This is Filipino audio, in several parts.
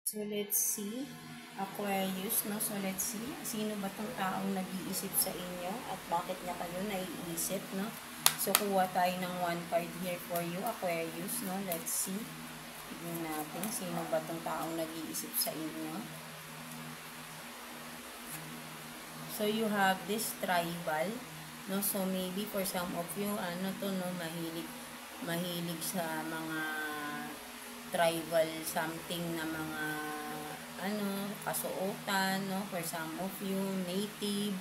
So, let's see. Aquarius, no? So, let's see. Sino ba tong taong nag-iisip sa inyo at bakit niya kayo naiisip, no? So, kuha tayo ng one card here for you, Aquarius, no? Let's see. Tignan natin. Sino ba tong taong nag-iisip sa inyo? So, you have this tribal, no? So, maybe for some of you, ano to, no? Mahilig sa mga tribal something na mga kasuotan, no? For some of you, native,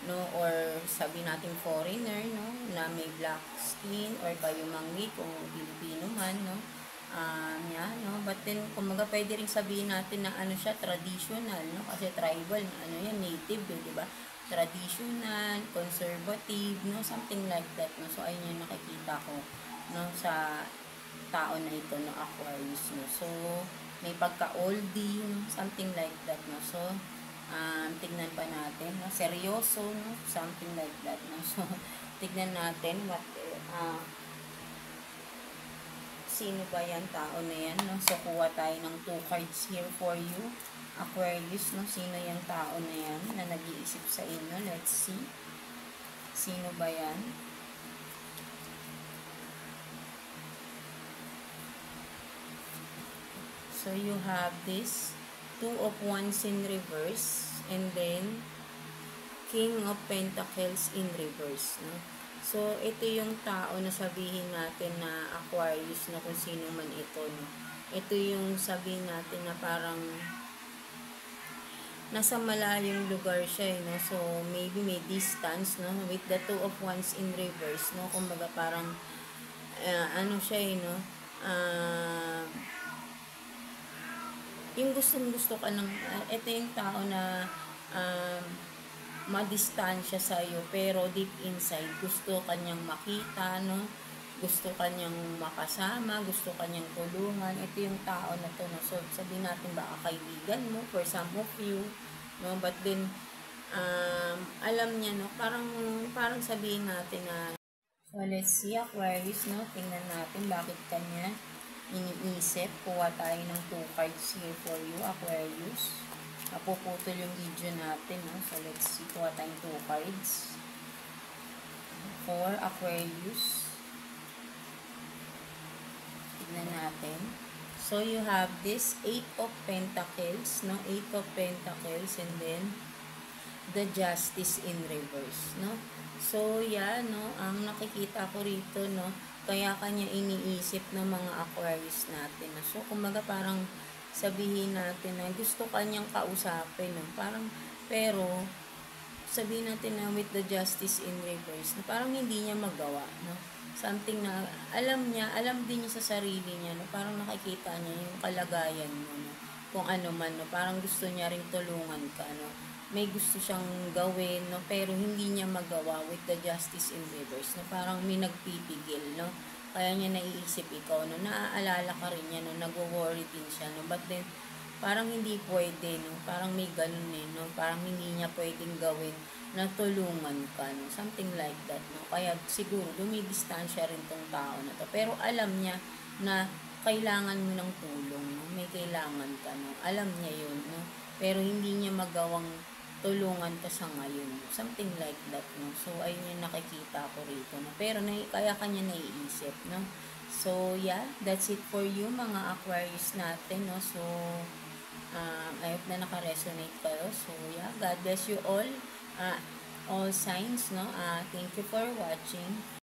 no? Or sabi natin foreigner, no? Na may black skin or kayo manggi kung Pilipino man, no? Yeah, no? But then, kumaga pwede rin sabihin natin na ano siya, traditional, no? Kasi tribal, ano yan, native, di ba? Traditional, conservative, no? Something like that, no? So, ayun yung nakikita ko, no? Sa tao na ito, no? Aquarius, no? So, may pagka-oldie, no? Something like that, no? So, tignan pa natin, no? Seryoso, no? Something like that, no? So, tignan natin what, sino ba yan, tao na yan, no? So, kuha tayo ng 2 cards here for you, Aquarius, no? Sino yung tao na yan na nag-iisip sa inyo? Let's see. Sino ba yan? So, you have this 2 of Wands in reverse, and then King of Pentacles in reverse, no? So, ito yung tao na sabihin natin na Aquarius, na kung sino man ito, no? Ito yung sabihin natin na parang nasa malayong lugar siya, no? So, maybe may distance, no? With the 2 of Wands in reverse, no? Kumbaga parang, ano siya, no? Yung gustong-gusto ka ng, ito yung tao na, madistansya sa'yo, pero deep inside, gusto kanyang makita, no? Gusto kanyang makasama, gusto kanyang tulungan. Ito yung tao na to, no? So, sabihin natin baka kaibigan mo, for some of you, no? But then, alam niya, no? Parang sabihin natin na, so, let's see, Aquarius, no? Tingnan natin bakit kanya iniisip. Kuha tayo ng 2 cards here for you, Aquarius. Napuputol yung video natin, no? So, let's see. Kuha tayong 2 cards for Aquarius. Tignan natin. So, you have this 8 of Pentacles, no? 8 of Pentacles, and then the Justice in reverse, no? So, yeah, no? Ang nakikita ko rito, no? Kaya kanya iniisip ng mga Aquarius natin, no? So, kumaga parang sabihin natin na gusto kanyang kausapin, no? Parang, pero, sabihin natin na with the Justice in reverse, na parang hindi niya magawa, no? Something na, alam din niya sa sarili niya, no? Parang nakikita niya yung kalagayan mo, no? Kung ano man, no? Parang gusto niya ring tulungan ka, no? May gusto siyang gawin, no? Pero hindi niya magawa with the Justice in reverse, no? Parang may nagpipigil, no? Kaya niya naiisip ikaw, no? Naaalala ka rin niya, no? Nagwo-worry din siya, no? But then, parang hindi pwede, no? Parang may ganun, no? Parang hindi niya pwedeng gawin na tulungan ka, no? Something like that, no? Kaya siguro dumidistansya rin tong tao na to. Pero alam niya na kailangan mo ng tulong, no? May kailangan ka, no? Alam niya yun, no? Pero hindi niya magawang tulungan ka sa ngayon. Something like that, no? So, ayun yung nakikita ko rito, no? Pero, kaya kanya naiisip, no? So, yeah, that's it for you, mga Aquarius natin, no? So, I hope na naka-resonate kayo. So, yeah, God bless you all signs, no? Thank you for watching.